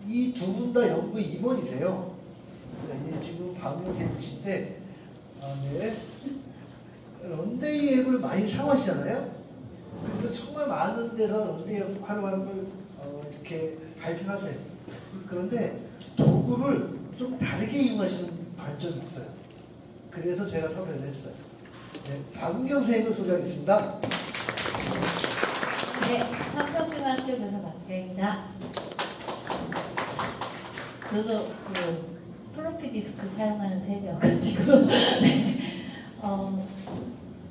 이 두 분 다 연구 임원이세요. 네, 지금 박명생이신데, 네. 런데이 앱을 많이 사용하시잖아요. 그리고 정말 많은 데서 런데이 앱 활용하는 걸 이렇게 발표하세요. 그런데 도구를 좀 다르게 이용하시는 관점이 있어요. 그래서 제가 섭외를 했어요. 네, 박은경 선생님을 소개하겠습니다. 네, 삼성중학교 교사 박경입니다. 저도 그 플로피 디스크 사용하는 세대여가지고 네.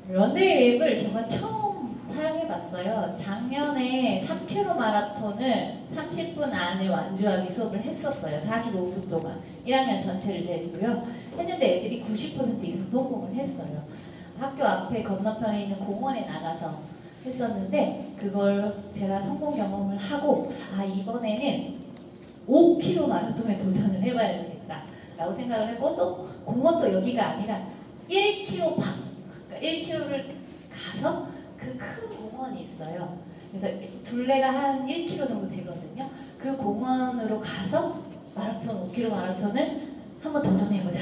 런데이 웹을 제가 처음 사용해봤어요. 작년에 3km 마라톤을 30분 안에 완주하기 수업을 했었어요. 45분 동안 1학년 전체를 데리고요. 했는데 애들이 90% 이상 성공을 했어요. 학교 앞에 건너편에 있는 공원에 나가서 했었는데 그걸 제가 성공 경험을 하고 이번에는 5km 마라톤에 도전을 해봐야 되겠다 라고 생각을 했고, 또 공원도 여기가 아니라 1km 반, 그러니까 1km를 가서 그 큰 공원이 있어요. 그래서 둘레가 한 1km 정도 되거든요. 그 공원으로 가서 마라톤, 5km 마라톤을 한번 도전해보자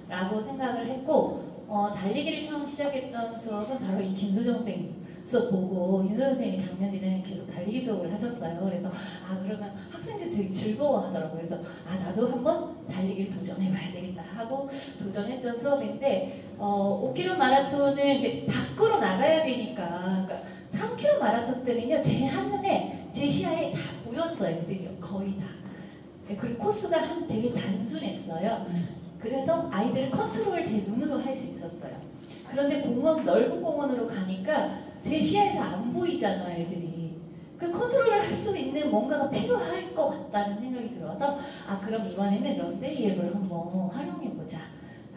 라고 생각을 했고, 달리기를 처음 시작했던 수업은 바로 이 김소정 선생님 수업 보고, 김소정 선생님이 작년 지내에 계속 달리기 수업을 하셨어요. 그래서 그러면 학생들이 되게 즐거워하더라고요. 그래서 나도 한번 달리기를 도전해봐야 되겠다 하고 도전했던 수업인데, 5km 마라톤은 이제 밖으로 나가야 되니까, 그러니까 3km 마라톤 때는요, 제 한눈에 제 시야에 다 보였어요. 애들이 거의 다. 그리고 코스가 되게 단순했어요. 그래서 아이들은 컨트롤을 제 눈으로 할 수 있었어요. 그런데 넓은 공원으로 가니까 제 시야에서 안 보이잖아요, 애들이. 그 컨트롤을 할 수 있는 뭔가가 필요할 것 같다는 생각이 들어서 그럼 이번에는 런데이 앱을 한번 활용해보자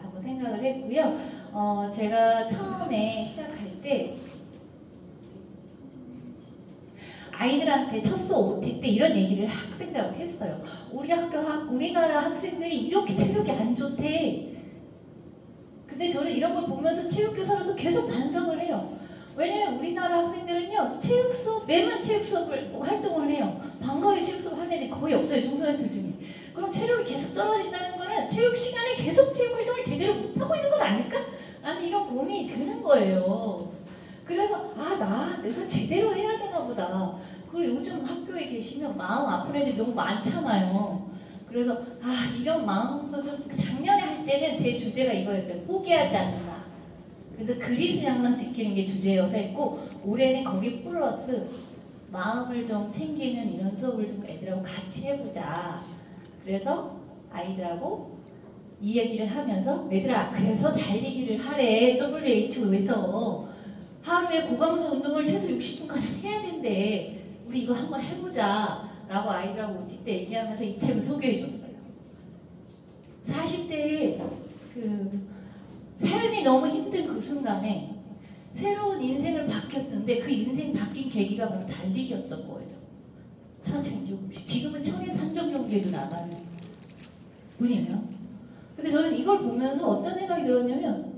라고 생각을 했고요. 제가 처음에 시작할 때 아이들한테 첫 수업 OT 때 이런 얘기를 학생들하고 했어요. 우리나라 학생들이 이렇게 체력이 안 좋대. 근데 저는 이런 걸 보면서 체육교사로서 계속 반성을 해요. 왜냐면 우리나라 학생들은요, 매번 체육 수업을 활동을 해요. 방과후 체육 수업 하는 애들이 거의 없어요, 중소년들 중에. 그럼 체력이 계속 떨어진다는 거는 체육 시간에 계속 체육 활동을 제대로 못하고 있는 건 아닐까? 라는 이런 고민이 드는 거예요. 그래서 내가 제대로 해야 되나 보다. 그리고 요즘 학교에 계시면 마음 아픈 애들이 너무 많잖아요. 그래서 이런 마음도 좀, 작년에 할 때는 제 주제가 이거였어요. 포기하지 않는다. 그래서 그릿을 항상 지키는 게 주제여서 했고, 올해는 거기 플러스 마음을 좀 챙기는 이런 수업을 좀 애들하고 같이 해보자. 그래서 아이들하고 이 얘기를 하면서, 얘들아, 그래서 달리기를 하래. WHO에서 하루에 고강도 운동을 최소 60분간 해야 된대. 우리 이거 한번 해보자 라고 아이들하고 OT 때 얘기하면서 이 책을 소개해줬어요. 40대에 삶이 너무 힘든 그 순간에 새로운 인생을 바뀌었는데, 그 인생 바뀐 계기가 바로 달리기였던 거예요. 천천히 조금씩. 지금은 청해서 한정 경기에도 나가는 분이에요. 근데 저는 이걸 보면서 어떤 생각이 들었냐면,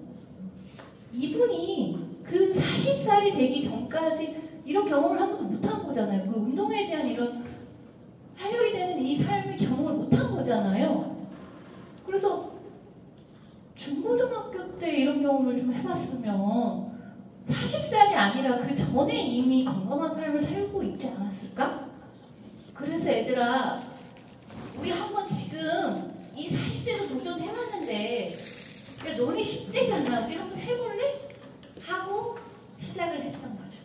이분이 그 40살이 되기 전까지 이런 경험을 한 번도 못한 거잖아요. 그 운동에 대한 이런 활력이 되는 이 삶의 경험을 못한 거잖아요. 그래서 중고등학교 때 이런 경험을 좀 해봤으면 40살이 아니라 그 전에 이미 건강한 삶을 살고 있지 않았을까? 그래서 얘들아, 우리 한번 지금 이 40대도 도전해봤는데, 그러니까 너네 10대잖아. 우리 한번 해볼래? 하고 시작을 했던 거죠.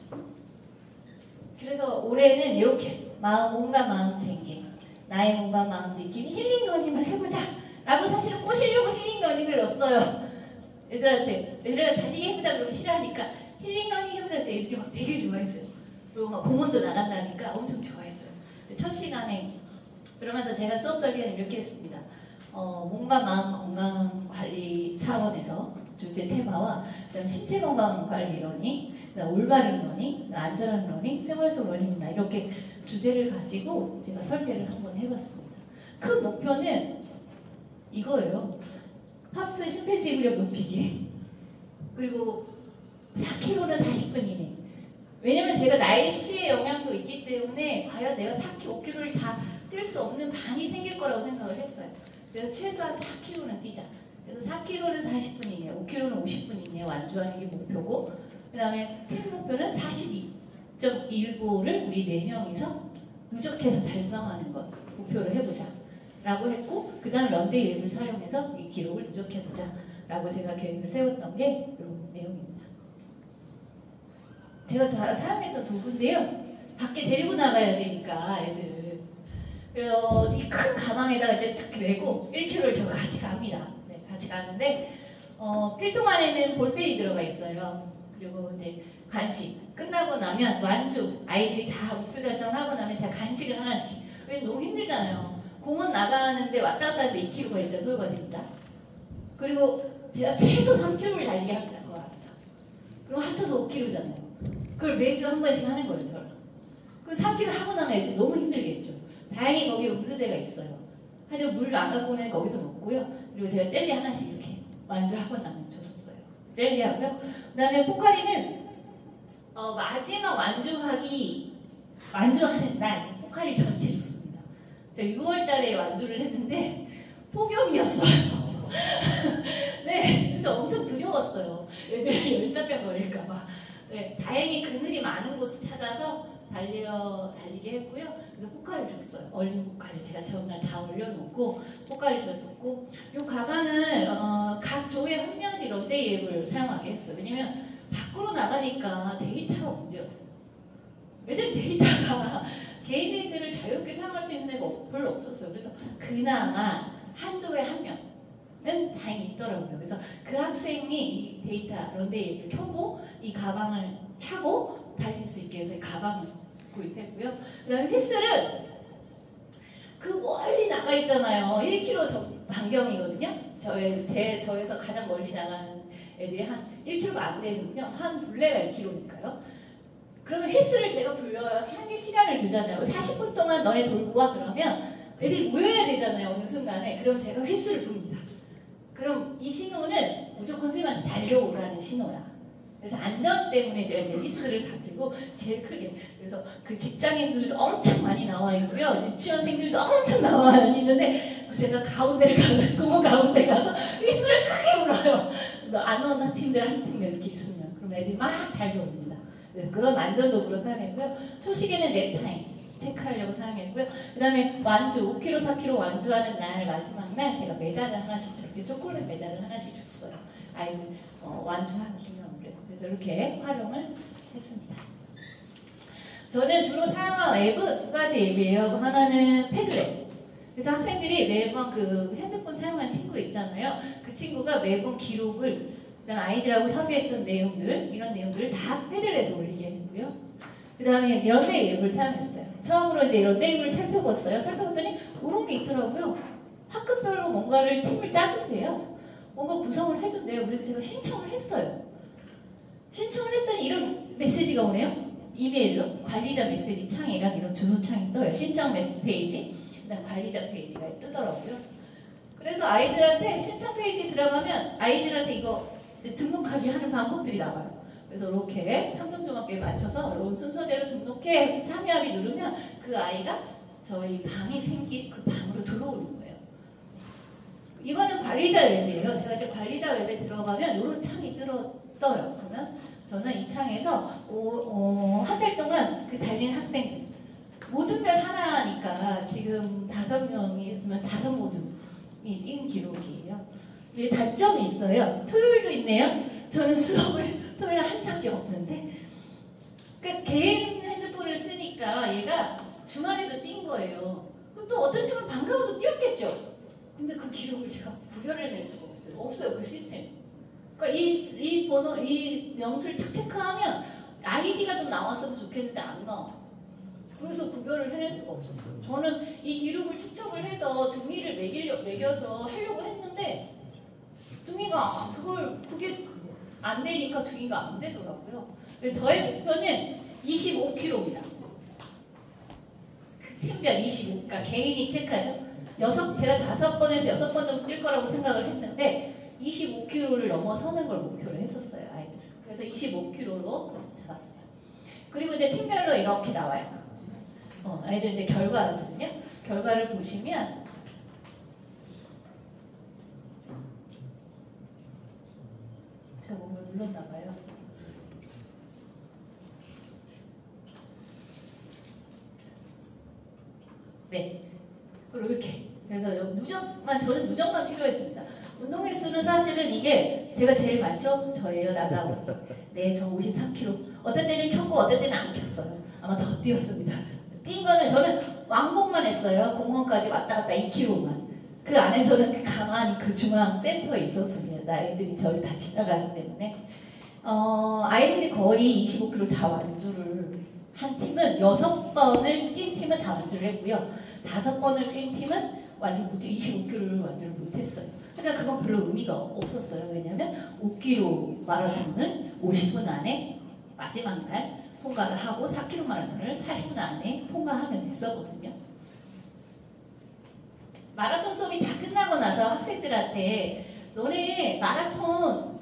그래서 올해는 이렇게 몸과 마음 챙김, 나의 몸과 마음 지킴 힐링 러닝을 해보자 라고 사실은 꼬시려고 힐링 러닝을 넣었어요. 애들한테 달리기 해보자 그러고 싫어하니까 힐링 러닝 해보자 때 애들이 막 되게 좋아했어요. 그리고 막 공원도 나간다니까 엄청 좋아했어요. 첫 시간에 그러면서 제가 수업 설계는 이렇게 했습니다. 몸과 마음 건강 관리 차원에서 주제 테마와 그다음 신체 건강 관리 러닝, 그다음 올바른 러닝, 안전한 러닝, 생활 속 러닝이나 이렇게 주제를 가지고 제가 설계를 한번 해봤습니다. 큰 목표는 이거예요. 팝스 심폐지휘 근력 높이기. 그리고 4km는 40분 이내. 왜냐면 제가 날씨의 영향도 있기 때문에 과연 내가 4km, 5km를 다 뛸 수 없는 오는 방이 생길 거라고 생각을 했어요. 그래서 최소한 4km는 뛰자. 그래서 4km는 40분 이내, 5km는 50분 이내 완주하는 게 목표고, 그 다음에 팀 목표는 42.19를 우리 4명이서 누적해서 달성하는 것 목표를 해보자 라고 했고, 그 다음 런데이 앱을 사용해서 이 기록을 누적해보자 라고 제가 계획을 세웠던 게 이런 내용입니다. 제가 다 사용했던 도구인데요. 밖에 데리고 나가야 되니까 애들을 이 큰 가방에다가 이제 딱 메고 1km를 저가 같이 갑니다. 네, 같이 가는데 필통 안에는 볼펜이 들어가 있어요. 그리고 이제 간식 끝나고 나면 완주 아이들이 다 목표 달성하고 나면 제가 간식을 하나씩, 왜 너무 힘들잖아요. 공원 나가는데 왔다 갔다 하는데 2km가 일단 소요가 됩니다. 그리고 제가 최소 3km를 달리게 합니다. 그 안에서. 그럼 합쳐서 5km잖아요. 그걸 매주 한 번씩 하는 거예요, 저랑. 그럼 3km 하고 나면 애들 너무 힘들겠죠. 다행히 거기에 음수대가 있어요. 하지만 물도 안 갖고 오면 거기서 먹고요. 그리고 제가 젤리 하나씩 이렇게 완주하고 나면 줬었어요. 젤리하고요. 그 다음에 포카리는 마지막 완주하는 날 포카리 전체 줬습니다. 제가 6월 달에 완주를 했는데 폭염이었어요. 네, 그래서 엄청 두려웠어요. 애들 열사병 걸릴까봐. 네, 다행히 그늘이 많은 곳을 찾아서 달리게 했고요. 그래서 포카를 줬어요. 얼린 포카를 제가 전날 다 올려놓고 포카를 줬고, 이 가방은 각 조에 한 명씩 런데이 앱을 사용하게 했어요. 왜냐면 밖으로 나가니까 데이터가 문제였어요. 애들이 데이터가 개인 데이터를 자유롭게 사용할 수 있는 애가 별로 없었어요. 그래서 그나마 한 조에 한 명은 다행히 있더라고요. 그래서 그 학생이 이 데이터 런데이 앱을 켜고 이 가방을 차고 달릴 수 있게 해서 이 가방을 구입했고요. 그 다음에 휘슬은 그 멀리 나가 있잖아요. 1km 반경이거든요. 저에서 가장 멀리 나가는 애들이 한 1km가 안 되는군요. 한 둘레가 1km니까요. 그러면 휘슬을 제가 불러요. 한 개 시간을 주잖아요. 40분 동안 너네 돌고 와 그러면 애들이 모여야 되잖아요. 어느 순간에. 그럼 제가 휘슬을 부릅니다. 그럼 이 신호는 무조건 선생님한테 달려오라는 신호야. 그래서 안전 때문에 제가 이제 휘슬을 가지고 제일 크게, 그래서 그 직장인들도 엄청 많이 나와 있고요, 유치원생들도 엄청 나와 있는데 제가 가운데를 가서 공원 가운데 가서 휘슬을 크게 불어요. 안 오는 팀들 한 팀 이렇게 있으면 그럼 애들이 막 달려옵니다. 그런 안전 도구로 사용했고요. 초식에는 랩타임 체크하려고 사용했고요. 그 다음에 완주 5km, 4km 완주하는 날 마지막 날 제가 메달을 하나씩 저렇게 초콜릿 메달을 하나씩 줬어요. 아이들 완주한 기념으로. 그래서 이렇게 활용을 했습니다. 저는 주로 사용한 앱은 두 가지 앱이에요. 하나는 패들렛. 그래서 학생들이 매번 그 핸드폰 사용한 친구 있잖아요. 그 친구가 매번 기록을, 그다음 아이들하고 협의했던 내용들, 이런 내용들을 다 패들렛에 올리게 했고요. 그 다음에 런데이 앱을 사용했어요. 처음으로 이제 런데이 앱을 살펴봤어요. 살펴봤더니 이런 게 있더라고요. 학급별로 뭔가를 팀을 짜준대요. 뭔가 구성을 해준대요. 그래서 제가 신청을 했어요. 신청을 했더니 이런 메시지가 오네요. 이메일로 관리자 메시지 창이랑 이런 주소창이 떠요. 신청 메시지 페이지, 그다음 관리자 페이지가 뜨더라고요. 그래서 아이들한테 신청 페이지 들어가면 아이들한테 이거 등록하게 하는 방법들이 나와요. 그래서 이렇게 3분 종합에 맞춰서 이런 순서대로 등록해 이렇게 참여하기 누르면 그 아이가 저희 방이 생긴 그 방으로 들어오는 거예요. 이거는 관리자 웹이에요. 제가 이제 관리자 웹에 들어가면 이런 창이 떠요. 그러면 저는 이 창에서 한 달 동안 그 달린 학생들 모든 별 하나니까 지금 5명이 있으면 5모둠이 뛴 기록이에요. 근데 단점이 있어요. 토요일도 있네요. 저는 수업을 토요일에 한 적이 없는데, 그러니까 개인 핸드폰을 쓰니까 얘가 주말에도 뛴 거예요. 또 어떤 친구는 반가워서 뛰었겠죠. 근데 그 기록을 제가 구별해낼 수가 없어요. 그 시스템. 그러니까 이 번호, 이 명수를 딱 체크하면 아이디가 좀 나왔으면 좋겠는데 안 나와. 그래서 구별을 해낼 수가 없었어요. 저는 이 기록을 축적을 해서 등위를 매겨서 하려고 했는데 등위가 그게 안 되니까 등위가 안 되더라고요. 저의 목표는 25km입니다. 그 팀별 25, 그러니까 개인이 체크하죠. 제가 5번에서 6번 정도 뛸 거라고 생각을 했는데 25km를 넘어서는 걸 목표로 했었어요, 아이들. 그래서 25km로 잡았어요. 그리고 이제 팀별로 이렇게 나와요. 아이들 이제 결과거든요. 결과를 보시면 제가 뭔가 눌렀나 봐요. 네. 그리고 이렇게. 그래서 저는 누적만 필요했습니다. 운동 횟수는 사실은 이게 제가 제일 많죠? 저예요, 나가고. 네, 저 53kg. 어떨 때는 켰고, 어떨 때는 안 켰어요. 아마 더 뛰었습니다. 뛴 거는 저는 왕복만 했어요. 공원까지 왔다 갔다 2km만. 그 안에서는 가만히 그 중앙 센터에 있었습니다. 애들이 저를 다 지나가기 때문에. 아이들이 거의 25km 다 완주를 한 팀은 6번을 뛴 팀은 다 완주를 했고요. 5번을 뛴 팀은 완주 못 25km를 완주를 못했어요. 그러니까 그건 별로 의미가 없었어요. 왜냐하면 5km 마라톤을 50분 안에 마지막 날 통과를 하고 4km 마라톤을 40분 안에 통과하면 됐었거든요. 마라톤 수업이 다 끝나고 나서 학생들한테 너네 마라톤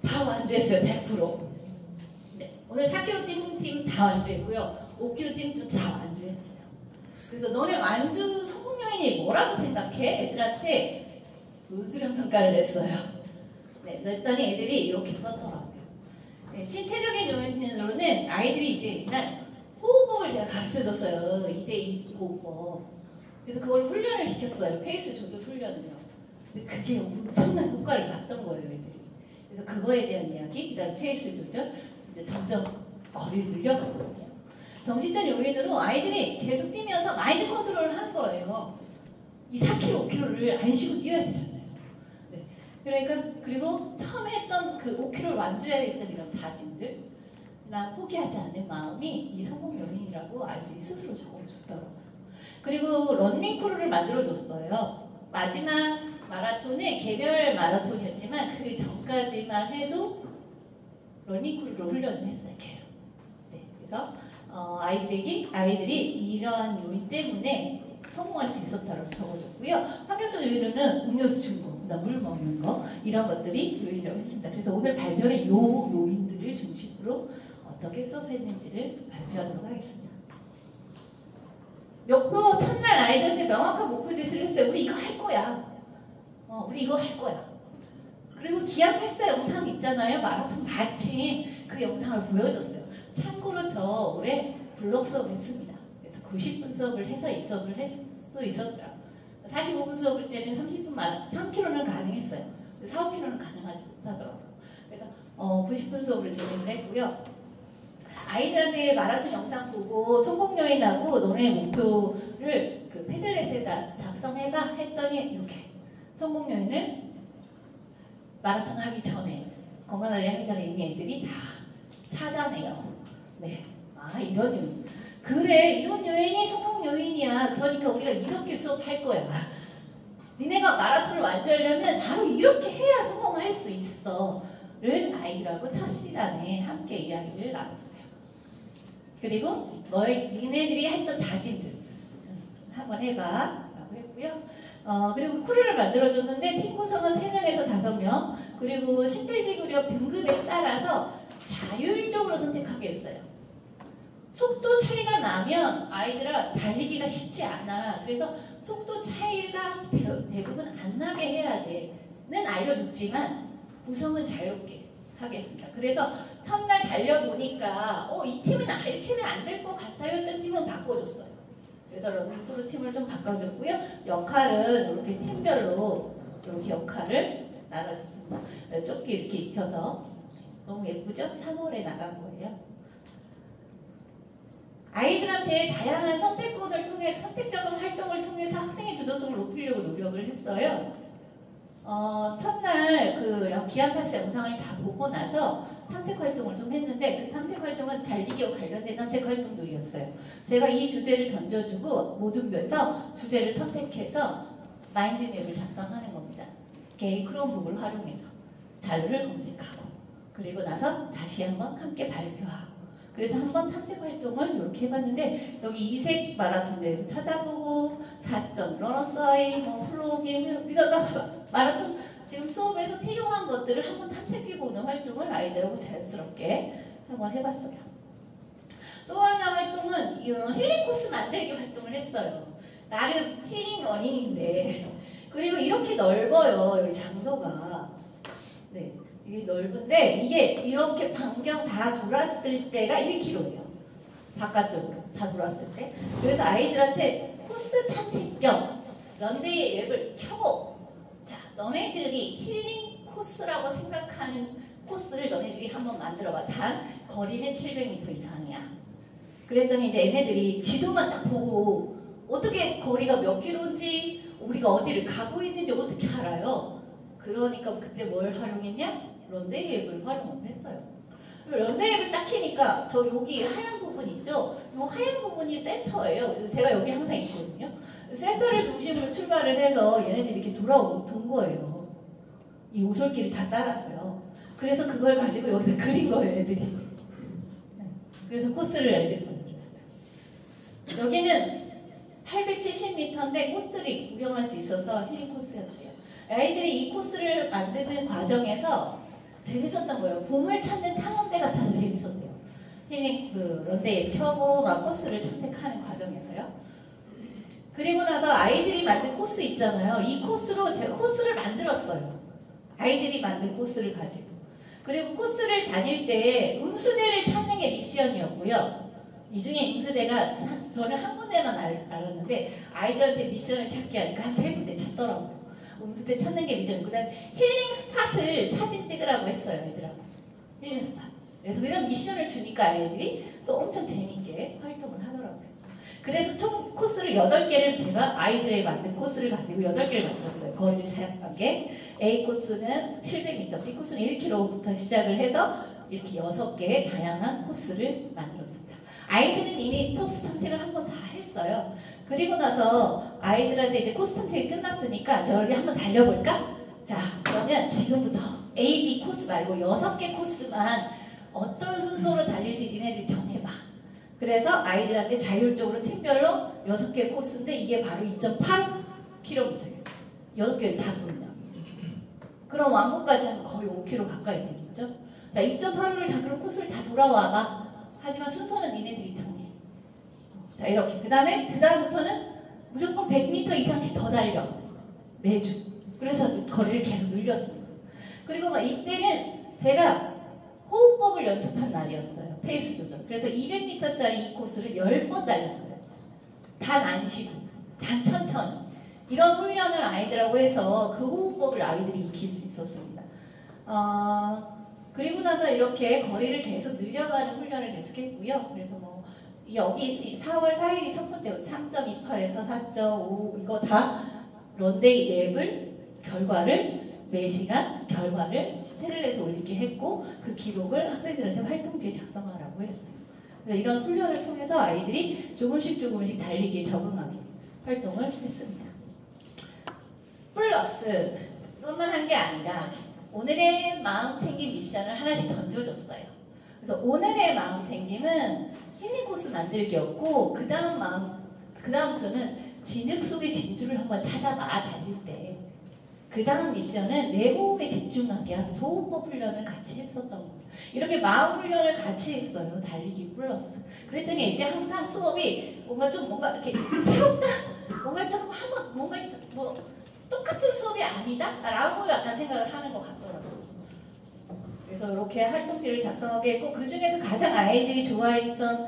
다 완주했어요. 100%. 네, 오늘 4km 뛰는 팀 다 완주했고요. 5km 뛰는 팀도 다 완주했어요. 그래서 너네 완주 성공 요인이 뭐라고 생각해? 애들한테 노출형 평가를 했어요. 네, 그랬더니 애들이 이렇게 썼더라고요. 네, 신체적인 요인으로는 아이들이 이제 일단 호흡법을 제가 가르쳐줬어요. 2대2 호흡법. 그래서 그걸 훈련을 시켰어요. 페이스 조절 훈련을요. 근데 그게 엄청난 효과를 봤던 거예요, 애들이. 그래서 그거에 대한 이야기, 그다음에 페이스 조절, 이제 점점 거리를 늘려갔거든요. 정신적 요인으로 아이들이 계속 뛰면서 마인드 컨트롤을 한 거예요. 이 4km, 5km를 안 쉬고 뛰어야 되잖아요. 네. 그러니까 그리고 처음에 했던 그 5km를 완주해야 했던 이런 다짐들, 나 포기하지 않는 마음이 이 성공 요인이라고 아이들이 스스로 적어줬더라고요. 그리고 런닝크루를 만들어줬어요. 마지막 마라톤은 개별 마라톤이었지만 그 전까지만 해도 런닝크루로 훈련을 했어요. 계속. 네. 그래서 아이들이 이러한 요인 때문에 성공할 수 있었다고 적어줬고요. 환경적 요인은 음료수 중고, 그다음 물 먹는 거 이런 것들이 요인이라고 했습니다. 그래서 오늘 발표는 요 요인들을 중심으로 어떻게 수업했는지를 발표하도록 하겠습니다. 목표 첫날 아이들한테 명확한 목표 지시를 했어요. 우리 이거 할 거야. 우리 이거 할 거야. 그리고 기안 8사 영상 있잖아요. 마라톤 마침 그 영상을 보여줬어요. 참고로 저 올해 블록 수업 했습니다. 그래서 90분 수업을 해서 이 수업을 할 수 있었더라고요. 45분 수업일 때는 30분 3km는 가능했어요. 4, 5km는 가능하지 못하더라고요. 그래서 90분 수업을 진행을 했고요. 아이들한테 마라톤 영상 보고 성공 요인하고 너네 목표를 그 패들렛에다 작성해봐 했더니 이렇게 성공 요인을 마라톤 하기 전에 건강관리 하기 전에 이미 애들이 다 찾아내요. 네, 이런 요인. 그래, 이런 요인이 성공 요인이야. 그러니까 우리가 이렇게 수업할 거야. 니네가 마라톤을 완주하려면 바로 이렇게 해야 성공할 수 있어. 를 아이들하고 첫 시간에 함께 이야기를 나눴어요. 그리고 니네들이 했던 다짐들 한번 해봐 라고 했고요. 그리고 크루를 만들어줬는데 팀 구성은 3명에서 5명, 그리고 심폐지구력 등급에 따라서 자율적으로 선택하게 했어요. 속도 차이가 나면 아이들아 달리기가 쉽지 않아. 그래서 속도 차이가 대부분 안 나게 해야 돼는 알려줬지만 구성은 자유롭게 하겠습니다. 그래서 첫날 달려보니까 이 팀은 이렇게 하면 안 될 것 같아요 했던 팀은 바꿔줬어요. 그래서 런닝크루 팀을 좀 바꿔줬고요. 역할은 이렇게 팀별로 이렇게 역할을 나눠줬습니다. 조끼 이렇게 입혀서 너무 예쁘죠? 3월에 나간 거예요. 아이들한테 다양한 선택권을 통해 선택적인 활동을 통해서 학생의 주도성을 높이려고 노력을 했어요. 첫날 그 기안 8사 영상을 다 보고 나서 탐색 활동을 좀 했는데 그 탐색 활동은 달리기와 관련된 탐색 활동들이었어요. 제가 이 주제를 던져주고 모든 면에서 주제를 선택해서 마인드맵을 작성하는 겁니다. 개인 크롬북을 활용해서 자료를 검색하고 그리고 나서 다시 한번 함께 발표하고 그래서 한번 탐색 활동을 이렇게 해봤는데 여기 이색 마라톤 내에서 찾아보고 4점 러너사인, 플로깅 우리가 마라톤 지금 수업에서 필요한 것들을 한번 탐색해보는 활동을 아이들하고 자연스럽게 한번 해봤어요. 또 하나 활동은 힐링 코스 만들기 활동을 했어요. 나름 힐링 러닝인데 그리고 이렇게 넓어요. 여기 장소가. 네, 이게 넓은데 이게 이렇게 반경 다 돌았을 때가 1km예요. 바깥쪽으로 다 돌았을 때. 그래서 아이들한테 코스 탐색 겸 런데이 앱을 켜고 자, 너네들이 힐링 코스라고 생각하는 코스를 너네들이 한번 만들어봐. 단 거리는 700m 이상이야. 그랬더니 이제 얘네들이 지도만 딱 보고 어떻게 거리가 몇 킬로인지 우리가 어디를 가고 있는지 어떻게 알아요? 그러니까 그때 뭘 활용했냐? 런데이 앱을 활용을 했어요. 런데이 앱을 딱 켜니까 저 여기 하얀 부분 있죠? 이 하얀 부분이 센터예요. 그래서 제가 여기 항상 있거든요. 센터를 중심으로 출발을 해서 얘네들이 이렇게 돌아온 거예요. 이 오솔길을 다 따라서요. 그래서 그걸 가지고 여기다 그린 거예요, 애들이. 그래서 코스를 애들이 만들었어요. 여기는 870m인데 꽃들이 구경할 수 있어서 힐링 코스였대요. 아이들이 이 코스를 만드는 과정에서 재밌었던 거예요. 봄을 찾는 탐험대 같아서 재밌었대요. 힐링 런데이 켜고 막 코스를 탐색하는 과정에서요. 그리고 나서 아이들이 만든 코스 있잖아요. 이 코스로 제가 코스를 만들었어요. 아이들이 만든 코스를 가지고. 그리고 코스를 다닐 때 음수대를 찾는 게 미션이었고요. 이 중에 음수대가 저는 한 군데만 알았는데 아이들한테 미션을 찾게 하니까 한 3군데 찾더라고요. 음수대 찾는 게 미션이고 그 다음에 힐링 스팟을 사진 찍으라고 했어요. 애들하고. 힐링 스팟. 그래서 그런 미션을 주니까 아이들이 또 엄청 재밌게 활동을 하더라고요. 그래서 총 코스를 8개를 제가 아이들이 만든 코스를 가지고 8개를 만들었어요. 거리를 다양하게. A 코스는 700m, B 코스는 1km부터 시작을 해서 이렇게 6개의 다양한 코스를 만들었습니다. 아이들은 이미 코스 탐색을 한 번 다 했어요. 그리고 나서 아이들한테 이제 코스 탐색이 끝났으니까 저를 한번 달려볼까? 자, 그러면 지금부터 A, B 코스 말고 6개 코스만 어떤 순서로 달릴지 니네들이 정해봐. 그래서 아이들한테 자율적으로 팀별로 6개 코스인데 이게 바로 2.8km예요. 6개를 다 도는다. 그럼 왕복까지 하면 거의 5km 가까이 되겠죠? 자, 2.8호를 다 그런 코스를 다 돌아와봐. 하지만 순서는 니네들이 정해. 자, 이렇게. 그 다음부터는 무조건 100m 이상씩 더 달려. 매주. 그래서 거리를 계속 늘렸습니다. 그리고 막 이때는 제가 호흡법을 연습한 날이었어요. 페이스 조절. 그래서 200m짜리 이 코스를 10번 달렸어요. 단 안 쉬고, 단 천천히. 이런 훈련을 아이들하고 해서 그 호흡법을 아이들이 익힐 수 있었습니다. 그리고 나서 이렇게 거리를 계속 늘려가는 훈련을 계속했고요. 그래서 뭐 여기 4월 4일이 첫 번째 3.28에서 4.5 이거 다 런데이 앱을 결과를 매시간 결과를 테들렛에 올리게 했고 그 기록을 학생들한테 활동지에 작성하라고 했어요. 그래서 이런 훈련을 통해서 아이들이 조금씩 달리기에 적응하게 활동을 했습니다. 플러스 뿐만 한 게 아니라 오늘의 마음챙김 미션을 하나씩 던져줬어요. 그래서 오늘의 마음챙김은 힐링 코스 만들기였고 그 다음 주는 진흙 속의 진주를 한번 찾아봐 달릴 때. 그 다음 미션은 내 호흡에 집중하게 한 소호흡법 훈련을 같이 했었던 거예요. 이렇게 마음 훈련을 같이 했어요. 달리기 플러스. 그랬더니 이제 항상 수업이 뭔가 이렇게 새롭다? 뭔가 좀 한번 뭔가 뭐 똑같은 수업이 아니다? 라고 약간 생각을 하는 것 같더라고요. 그래서 이렇게 활동들을 작성하게 했고 그 중에서 가장 아이들이 좋아했던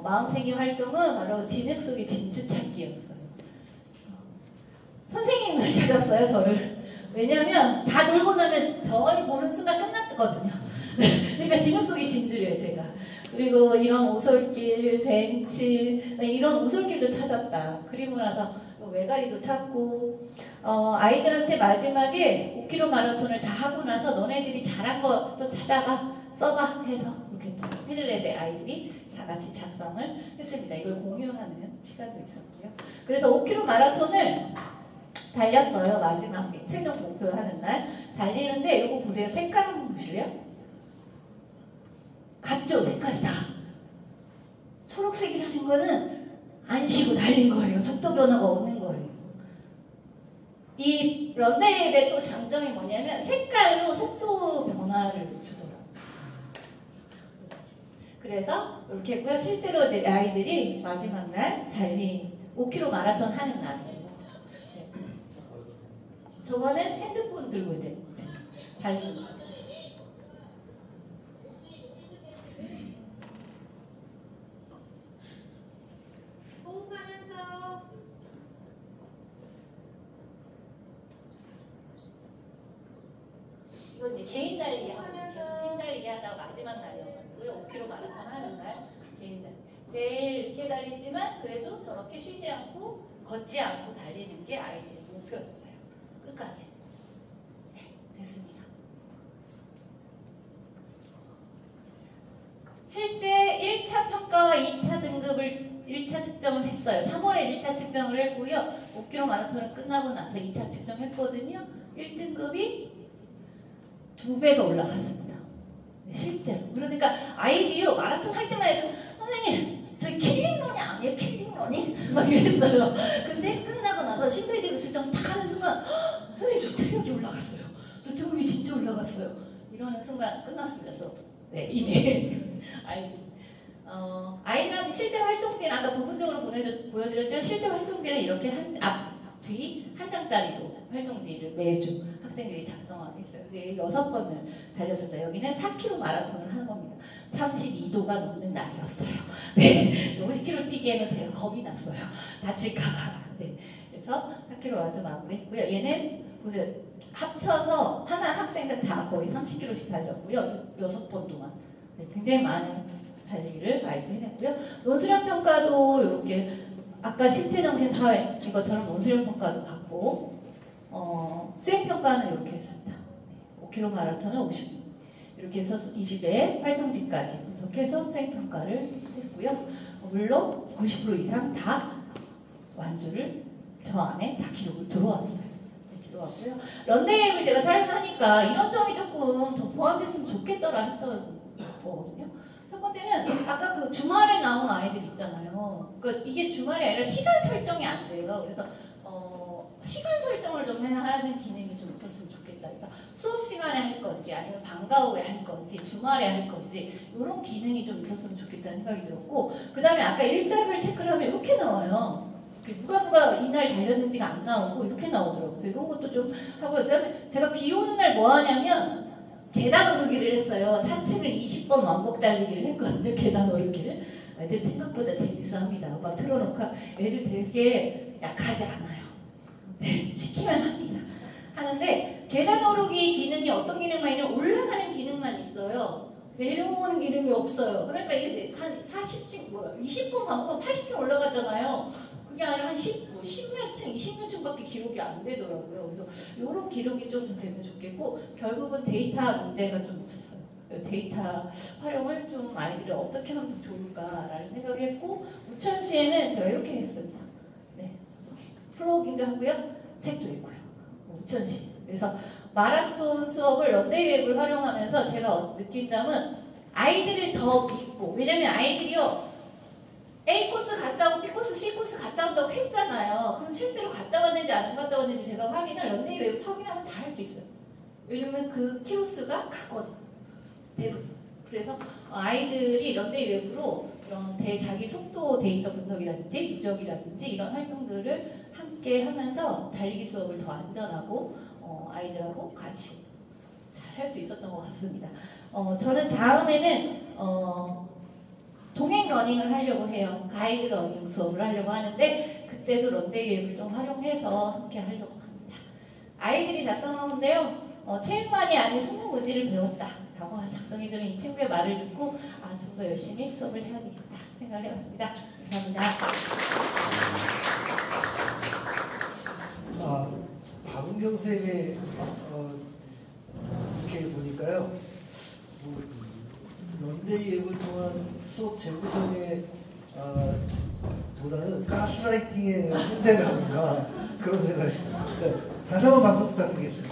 마음챙김 활동은 바로 진흙 속의 진주 찾기였어요. 선생님을 찾았어요, 저를. 왜냐면 다 돌고 나면 저를 보는 순간 끝났거든요. 그러니까 진흙 속의 진주래요, 제가. 그리고 이런 오솔길, 벤치, 이런 오솔길도 찾았다. 그리고 나서 외가리도 찾고, 아이들한테 마지막에 5km 마라톤을 다 하고 나서 너네들이 잘한 거 또 찾아가, 써봐 해서 이렇게 또 테들렛에 아이들이 다 같이 작성을 했습니다. 이걸 공유하는 시간도 있었고요. 그래서 5km 마라톤을 달렸어요. 마지막에 최종 목표 하는 날 달리는데 이거 보세요. 색깔 한번 보실래요? 같죠? 색깔이 다 초록색이라는 거는 안 쉬고 달린 거예요. 속도 변화가 없는 거예요. 이 런데이앱의 또 장점이 뭐냐면 색깔로 속도 변화를 주더라고요. 그래서 이렇게 했고요. 실제로 이제 아이들이 마지막 날 5km 마라톤 하는 날이에요. 네. 저거는 핸드폰 들고 이제 달리는 거죠. 호흡하면서 이건 이제 개인 달리기 하고 계속 팀 달리기 하다가 마지막 날이어가지고요. 5km 마라톤 하는 날 개인 달리기. 제일 늦게 달리지만 그래도 저렇게 쉬지 않고 걷지 않고 달리는 게 아이들의 목표였어요. 끝까지. 네, 됐습니다. 실제 1차 평가와 2차 등급을 1차 측정을 했어요. 3월에 1차 측정을 했고요. 5km 마라톤을 끝나고 나서 2차 측정했거든요. 1등급이 2배가 올라갔습니다. 네, 실제로. 그러니까 아이들이요 마라톤 할 때만 해도 선생님 저희 킬링런이 아니에요? 킬링런이? 막 이랬어요. 근데 끝나고 나서 심폐지구 수정 탁 하는 순간 선생님 저 체력이 올라갔어요. 저 체력이 진짜 올라갔어요. 이러는 순간 끝났습니다. 수업. 네, 이미 아이들한테 실제 활동지는 아까 부분적으로 보여드렸죠. 실제 활동지는 이렇게 뒤 한 장짜리로 활동지를 매주 학생들이 작성하게 했어요. 근데 6번을 달렸습니다. 여기는 4km 마라톤을 하는 겁니다. 32도가 넘는 날이었어요. 네, 50km 뛰기에는 제가 겁이 났어요. 다칠까봐. 네, 그래서 4km 마라톤 마무리했고요. 얘는 보세요. 합쳐서 하나 학생들 다 거의 30km씩 달렸고요. 6번 동안. 네, 굉장히 많은 달리기를 아이들이 해냈고요. 논술형 평가도 이렇게 아까 신체정신 사회 이것처럼 논술형 평가도 갖고 수행 평가는 이렇게 했습니다. 5km 마라톤을 50 이렇게 해서 20회 활동지까지 분석해서 수행 평가를 했고요. 물론 90% 이상 다 완주를 저 안에 다 기록을 들어왔어요. 들어왔고요. 런데이앱을 제가 사용하니까 이런 점이 조금 더 포함됐으면 좋겠더라 했던 거거든요. 첫 번째는 아까 그 주말에 나온 아이들 있잖아요. 그러니까 이게 주말이 아니라 시간 설정이 안 돼요. 그래서 시간 설정을 좀 해야 하는 기능이 좀 있었으면 좋겠다. 그러니까 수업 시간에 할 건지 아니면 방과 후에 할 건지 주말에 할 건지 이런 기능이 좀 있었으면 좋겠다는 생각이 들었고 그 다음에 아까 일자별 체크를 하면 이렇게 나와요. 누가 이날 달렸는지가 안 나오고 이렇게 나오더라고요. 그래서 이런 것도 좀 하고 그다음에 제가 비 오는 날 뭐 하냐면 계단 오르기를 했어요. 4층을 20번 왕복 달리기를 했거든요. 계단 오르기를. 애들 생각보다 재밌어 합니다. 막 틀어놓고 애들 되게 약하지 않아요. 네, 시키면 합니다. 하는데 계단 오르기 기능이 어떤 기능만 있냐면 올라가는 기능만 있어요. 내려오는 기능이 없어요. 그러니까 이게 한 40층, 20번 반복 80층 올라갔잖아요. 그게 아니라 한 10몇 층, 20몇 층밖에 기록이 안 되더라고요. 그래서 이런 기록이 좀 더 되면 좋겠고 결국은 데이터 문제가 좀 있었어요. 데이터 활용을 좀 아이들이 어떻게 하면 더 좋을까라는 생각을 했고 우천시에는 제가 이렇게 했습니다. 네, 플로깅도 하고요. 책도 읽고요. 우천시. 그래서 마라톤 수업을 런데이웹을 활용하면서 제가 느낀 점은 아이들을 더 믿고 왜냐면 아이들이요 A 코스 갔다 오고 B 코스, C 코스 갔다 온다고 했잖아요. 그럼 실제로 갔다 왔는지 안 갔다 왔는지 제가 확인을 런데이웹 확인하면 다 할 수 있어요. 왜냐면 그 키로수가 같거든요. 대부분. 그래서 아이들이 런데이웹으로 이런 자기 속도 데이터 분석이라든지 누적이라든지 이런 활동들을 함께 하면서 달리기 수업을 더 안전하고 아이들하고 같이 잘 할 수 있었던 것 같습니다. 저는 다음에는 동행 러닝을 하려고 해요. 가이드 러닝 수업을 하려고 하는데 그때도 런데이웹을 좀 활용해서 함께 하려고 합니다. 아이들이 작성하는데요. 체육만이 아닌 성공 의지를 배웠다라고 작성해주는 이 친구의 말을 듣고 좀 더 열심히 수업을 해야 되겠다 생각을 해봤습니다. 감사합니다. 박은경 쌤의 이렇게 보니까요. 런데이앱을 통한 수업 재구성에 보다는 가스라이팅의 문제가 아닌가 그런 생각이 있습니다. 네, 다시 한번 박수 부탁드리겠습니다.